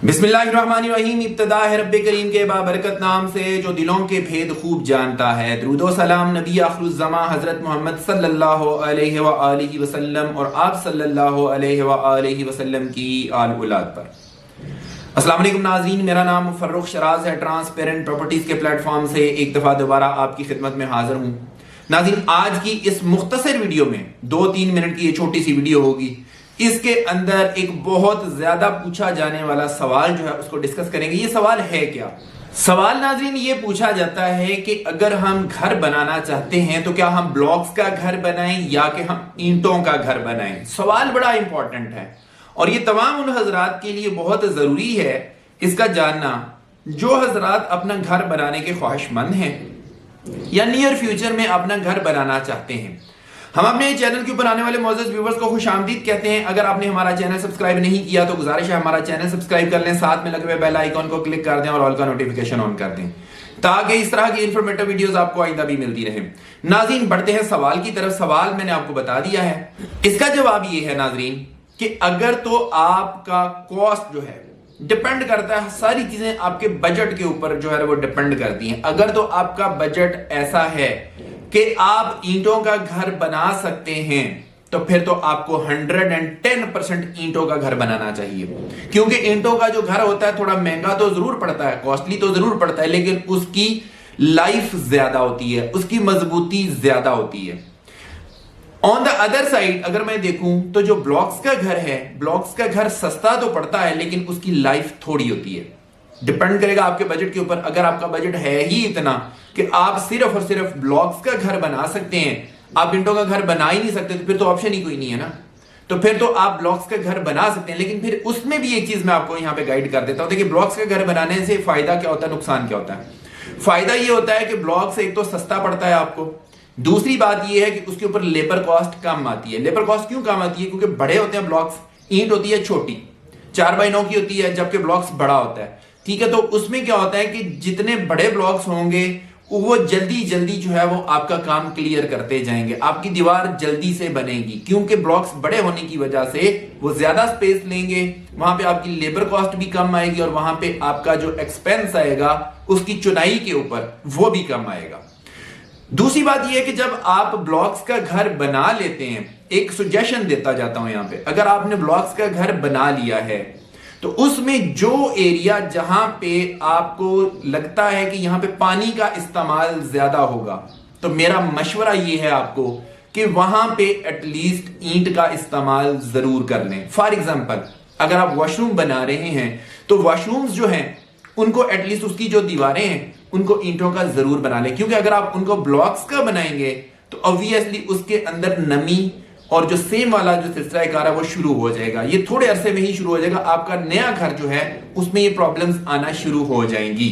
बिस्मिल्लाहिर्रहमानिर्रहीम। इब्तिदा है रब्बे करीम के बाबरकत नाम से जो दिलों के भेद खूब जानता है। दुरूदो सलाम नबी आखिरुज़्ज़मा हज़रत मोहम्मद सल्लल्लाहु अलैहि व आलिहि वसल्लम और आप सल्लल्लाहु अलैहि व आलिहि वसल्लम की आल औलाद पर। अस्सलाम वालेकुम नाज़रीन, मेरा नाम फर्रुख शराज है। ट्रांसपेरेंट प्रॉपर्टीज़ के प्लेटफॉर्म से एक दफ़ा दोबारा आपकी खिदमत में हाजिर हूँ। नाज़रीन, आज की इस मुख्तसर वीडियो में 2-3 मिनट की ये छोटी सी वीडियो होगी। इसके अंदर एक बहुत ज्यादा पूछा जाने वाला सवाल जो है उसको डिस्कस करेंगे। ये सवाल है क्या? सवाल नाज़रीन ये पूछा जाता है कि अगर हम घर बनाना चाहते हैं तो क्या हम ब्लॉक्स का घर बनाएं या कि हम ईंटों का घर बनाएं। सवाल बड़ा इंपॉर्टेंट है और ये तमाम उन हजरात के लिए बहुत जरूरी है इसका जानना जो हजरात अपना घर बनाने के ख्वाहिशमंद हैं या नियर फ्यूचर में अपना घर बनाना चाहते हैं। हम अपने चैनल के ऊपर आने वाले मौजूद व्यूवर्स को खुशामदीद कहते हैं। अगर आपने हमारा चैनल सब्सक्राइब नहीं किया तो गुजारिश है हमारा चैनल सब्सक्राइब कर लें, साथ में लगे हुए बेल आइकॉन को क्लिक कर दें और ऑल का नोटिफिकेशन ऑन कर दें ताकि इस तरह की इंफॉर्मेटिव वीडियोस आपको आइंदा भी मिलती रहे। नाज़रीन, बढ़ते हैं सवाल की तरफ। सवाल मैंने आपको बता दिया है, इसका जवाब ये है नाज़रीन कि अगर तो आपका कॉस्ट जो है डिपेंड करता है, सारी चीजें आपके बजट के ऊपर जो है वो डिपेंड करती हैं। अगर तो आपका बजट ऐसा है कि आप ईंटों का घर बना सकते हैं तो फिर तो आपको 110% ईंटों का घर बनाना चाहिए, क्योंकि ईंटों का जो घर होता है थोड़ा महंगा तो जरूर पड़ता है, कॉस्टली तो जरूर पड़ता है, लेकिन उसकी लाइफ ज्यादा होती है, उसकी मजबूती ज्यादा होती है। ऑन द अदर साइड अगर मैं देखूं तो जो ब्लॉक्स का घर है, ब्लॉक्स का घर सस्ता तो पड़ता है लेकिन उसकी लाइफ थोड़ी होती है। डिपेंड करेगा आपके बजट के ऊपर। अगर आपका बजट है ही इतना कि आप सिर्फ और सिर्फ ब्लॉक्स का घर बना सकते हैं, आप ईंटों का घर बना ही नहीं सकते, तो फिर तो ऑप्शन ही कोई नहीं है ना। तो फिर तो आप ब्लॉक्स का घर बना सकते हैं, लेकिन फिर उसमें भी एक चीज मैं आपको यहां पे गाइड कर देता हूं। देखिए, ब्लॉक्स का घर बनाने से फायदा क्या होता है, नुकसान क्या होता है। फायदा ये होता है कि ब्लॉक से एक तो सस्ता पड़ता है आपको, दूसरी बात यह है कि उसके ऊपर लेबर कॉस्ट कम आती है। लेबर कॉस्ट क्यों कम आती है? क्योंकि बड़े होते हैं ब्लॉक्स, ईंट होती है छोटी 4x9 की होती है, जबकि ब्लॉक्स बड़ा होता है। ठीक है, तो उसमें क्या होता है कि जितने बड़े ब्लॉक्स होंगे वो जल्दी जल्दी जो है वो आपका काम क्लियर करते जाएंगे, आपकी दीवार जल्दी से बनेगी, क्योंकि ब्लॉक्स बड़े होने की वजह से वो ज्यादा स्पेस लेंगे, वहां पे आपकी लेबर कॉस्ट भी कम आएगी और वहां पे आपका जो एक्सपेंस आएगा उसकी चुनाई के ऊपर वो भी कम आएगा। दूसरी बात यह है कि जब आप ब्लॉक्स का घर बना लेते हैं, एक सजेशन देता जाता हूं यहां पे, अगर आपने ब्लॉक्स का घर बना लिया है तो उसमें जो एरिया जहां पे आपको लगता है कि यहां पे पानी का इस्तेमाल ज्यादा होगा, तो मेरा मशवरा ये है आपको कि वहां पे एटलीस्ट ईंट का इस्तेमाल जरूर कर लें। फॉर एग्जांपल, अगर आप वॉशरूम बना रहे हैं तो वॉशरूम्स जो हैं उनको एटलीस्ट उसकी जो दीवारें हैं उनको ईंटों का जरूर बना लें, क्योंकि अगर आप उनको ब्लॉक्स का बनाएंगे तो ऑब्वियसली उसके अंदर नमी और जो सेम वाला जो सिलसिला कार है वो शुरू हो जाएगा। ये थोड़े अरसे में ही शुरू हो जाएगा। आपका नया घर जो है उसमें ये प्रॉब्लम्स आना शुरू हो जाएंगी।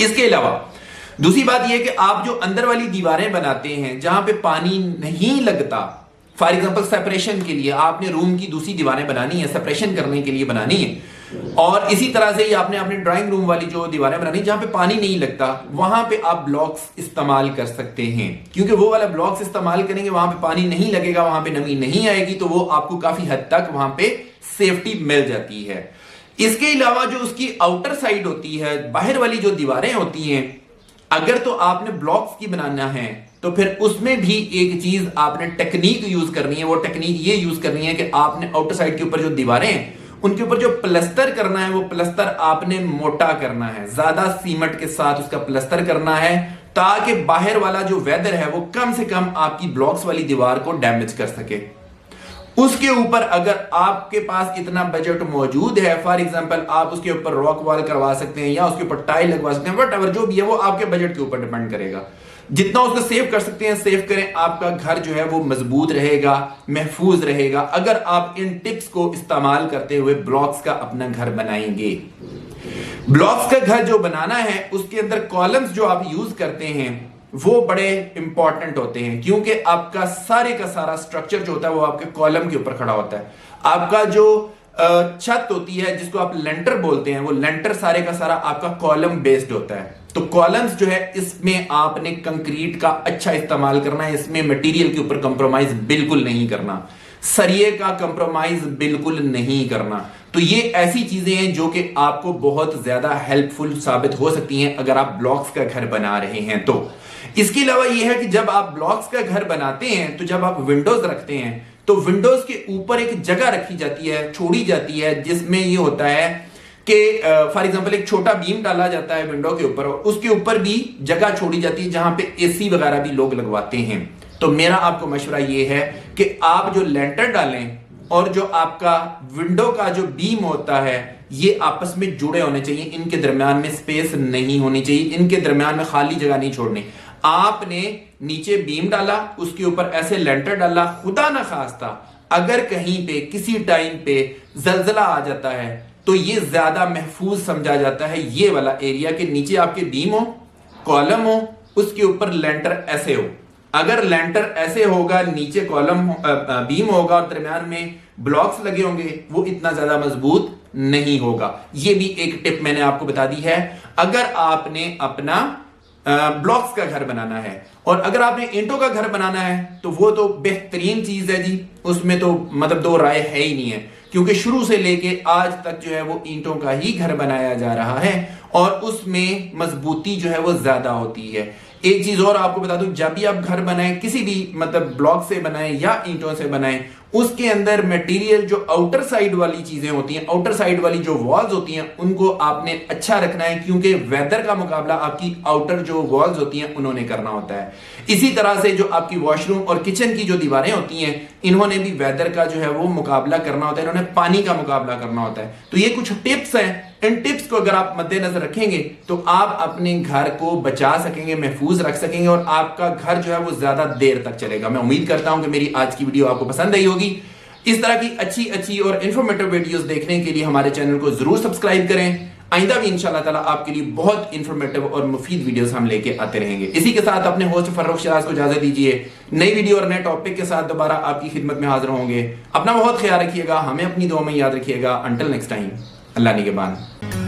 इसके अलावा दूसरी बात ये कि आप जो अंदर वाली दीवारें बनाते हैं जहां पे पानी नहीं लगता, फॉर एग्जांपल सेपरेशन के लिए आपने रूम की दूसरी दीवारें बनानी है, सेपरेशन करने के लिए बनानी है, और इसी तरह से ही आपने अपने ड्राइंग रूम वाली जो दीवारें बनानी जहां पे पानी नहीं लगता, वहां पे आप ब्लॉक्स इस्तेमाल कर सकते हैं, क्योंकि वो वाला ब्लॉक्स इस्तेमाल करेंगे वहां पे पानी नहीं लगेगा, वहां पे नमी नहीं आएगी, तो वो आपको काफी हद तक वहां पे सेफ्टी मिल जाती है। इसके अलावा जो उसकी आउटर साइड होती है, बाहर वाली जो दीवारें होती हैं, अगर तो आपने ब्लॉक्स की बनाना है तो फिर उसमें भी एक चीज आपने टेक्निक यूज करनी है। वो टेक्निक ये यूज करनी है कि आपने आउटर साइड के ऊपर जो दीवारें हैं उनके ऊपर जो प्लस्तर करना है वो प्लस्तर आपने मोटा करना है, ज्यादा सीमेंट के साथ उसका प्लस्तर करना है, ताकि बाहर वाला जो वेदर है वो कम से कम आपकी ब्लॉक्स वाली दीवार को डैमेज कर सके। उसके ऊपर अगर आपके पास इतना बजट मौजूद है, फॉर एग्जांपल आप उसके ऊपर रॉक वॉल करवा सकते हैं या उसके ऊपर टाइल लगवा सकते हैं, वट जो भी है वो आपके बजट के ऊपर डिपेंड करेगा। जितना उसको सेव कर सकते हैं सेव करें, आपका घर जो है वो मजबूत रहेगा, महफूज रहेगा, अगर आप इन टिप्स को इस्तेमाल करते हुए ब्लॉक्स का अपना घर बनाएंगे। ब्लॉक्स का घर जो बनाना है उसके अंदर कॉलम्स जो आप यूज करते हैं वो बड़े इंपॉर्टेंट होते हैं, क्योंकि आपका सारे का सारा स्ट्रक्चर जो होता है वो आपके कॉलम के ऊपर खड़ा होता है। आपका जो छत होती है जिसको आप लेंटर बोलते हैं, वो लेंटर सारे का सारा आपका कॉलम बेस्ड होता है। तो कॉलम्स जो है इसमें आपने कंक्रीट का अच्छा इस्तेमाल करना है, इसमें मटेरियल के ऊपर कंप्रोमाइज बिल्कुल नहीं करना, सरिये का कंप्रोमाइज बिल्कुल नहीं करना। तो ये ऐसी चीजें हैं जो कि आपको बहुत ज्यादा हेल्पफुल साबित हो सकती हैं अगर आप ब्लॉक्स का घर बना रहे हैं तो। इसके अलावा यह है कि जब आप ब्लॉक्स का घर बनाते हैं तो जब आप विंडोज रखते हैं तो विंडोज के ऊपर एक जगह रखी जाती है, छोड़ी जाती है, जिसमें यह होता है कि फॉर एग्जांपल एक छोटा बीम डाला जाता है विंडो के ऊपर और उसके ऊपर भी जगह छोड़ी जाती है जहां पे एसी वगैरह भी लोग लगवाते हैं। तो मेरा आपको मशवरा यह है कि आप जो लेंटर डालें और जो आपका विंडो का जो बीम होता है ये आपस में जुड़े होने चाहिए, इनके दरमियान में स्पेस नहीं होनी चाहिए, इनके दरमियान में खाली जगह नहीं छोड़नी। आपने नीचे बीम डाला, उसके ऊपर ऐसे लेंटर डाला, खुदा ना खास्ता अगर कहीं पे किसी टाइम पे जलजला आ जाता है तो ये ज्यादा महफूज समझा जाता है ये वाला एरिया के नीचे आपके बीम हो, कॉलम हो, उसके ऊपर लेंटर ऐसे हो। अगर लेंटर ऐसे होगा, नीचे कॉलम बीम होगा और दरमियान में ब्लॉक्स लगे होंगे, वो इतना ज्यादा मजबूत नहीं होगा। ये भी एक टिप मैंने आपको बता दी है अगर आपने अपना ब्लॉक्स का घर बनाना है। और अगर आपने ईंटों का घर बनाना है तो वो तो बेहतरीन चीज है जी, उसमें तो मतलब दो राय है ही नहीं है, क्योंकि शुरू से लेके आज तक जो है वो ईंटों का ही घर बनाया जा रहा है और उसमें मजबूती जो है वो ज्यादा होती है। एक चीज और आपको बता दूं, जब भी आप घर बनाएं, किसी भी मतलब ब्लॉक से बनाएं या ईंटों से बनाएं, उसके अंदर मटेरियल जो आउटर साइड वाली चीजें होती हैं, आउटर साइड वाली जो वॉल्स होती हैं, उनको आपने अच्छा रखना है, क्योंकि वेदर का मुकाबला आपकी आउटर जो वॉल्स होती हैं उन्होंने करना होता है। इसी तरह से जो आपकी वॉशरूम और किचन की जो दीवारें होती हैं, इन्होंने भी वेदर का जो है वो मुकाबला करना होता है, इन्होंने पानी का मुकाबला करना होता है। तो ये कुछ टिप्स हैं, इन टिप्स को अगर आप मद्देनजर रखेंगे तो आप अपने घर को बचा सकेंगे, महफूज रख सकेंगे और आपका घर जो है वो ज्यादा देर तक चलेगा। मैं उम्मीद करता हूं कि मेरी आज की वीडियो आपको पसंद आई होगी। इस तरह की अच्छी और इंफॉर्मेटिव वीडियोस देखने के लिए हमारे चैनल को जरूर सब्सक्राइब करें। आइंदा भी इंशाल्लाह ताला आपके लिए बहुत इंफॉर्मेटिव और मुफीद वीडियोस हम लेके आते रहेंगे। इसी के साथ अपने होस्ट फर्रुख शराज को इजाजत दीजिए। नई वीडियो और नए टॉपिक के साथ दोबारा आपकी खिदमत में हाजिर होंगे। अपना बहुत ख्याल रखिएगा, हमें अपनी दुआ में याद रखिएगा। अंटिल नेक्स्ट टाइम, अल्लाह निगहबान।